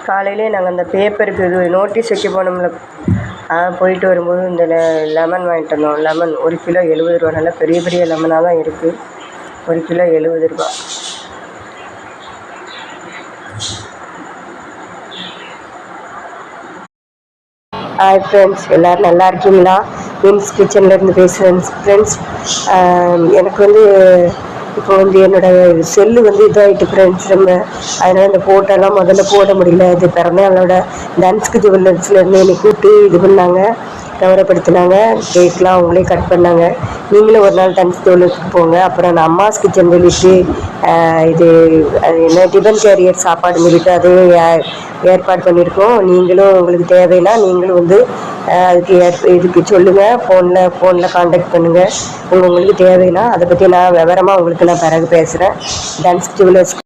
காலையிலே நாங்கள் அந்த பேப்பருக்கு இது நோட்டீஸ் வைக்க போனோம்ல, போயிட்டு வரும்போது இந்த லெமன் வாங்கிட்டு வந்தோம். லெமன் 1 கிலோ 70 ரூபா. நல்லா பெரிய பெரிய லெமனாக தான் இருக்குது. 1 கிலோ 70 ரூபா. ஹாய் ஃப்ரெண்ட்ஸ், எல்லோரும் நல்லா இருக்கீங்களா? மீன்ஸ் கிச்சன்லேருந்து பேசுகிறேன் ஃப்ரெண்ட்ஸ். எனக்கு வந்து இப்போ வந்து என்னோடய செல்லு வந்து இதாகிட்டு ஃப்ரெண்ட்ஸ். அதனால் இந்த ஃபோட்டோலாம் முதல்ல போட முடியல. இது பிறந்தநாளோட தனுஷ்க்கு ஜுவல்லர்ஸ்லேருந்து என்னை கூப்பிட்டு இது பண்ணாங்க, கௌரவப்படுத்தினாங்க. கேக்லாம் அவங்களே கட் பண்ணாங்க. நீங்களும் ஒரு நாள் தனுஷ் ஜுவல்லர்ஸ்க்கு போங்க. அப்புறம் நான் அம்மாஸ் கிச்சன் சொல்லிட்டு இது என்ன டிஃபன் கேரியர் சாப்பாடு சொல்லிட்டு அதையும் ஏற்பாடு பண்ணியிருக்கோம். நீங்களும் உங்களுக்கு தேவைன்னா நீங்களும் வந்து அதுக்கு இதுக்கு சொல்லுங்கள். ஃபோனில் காண்டாக்ட் பண்ணுங்கள். உங்களுக்கு தேவைன்னா அதை பற்றி நான் விவரமாக உங்களுக்கு நான் பிறகு பேசுகிறேன். தனுஷ் ஜுவல்லர்ஸ்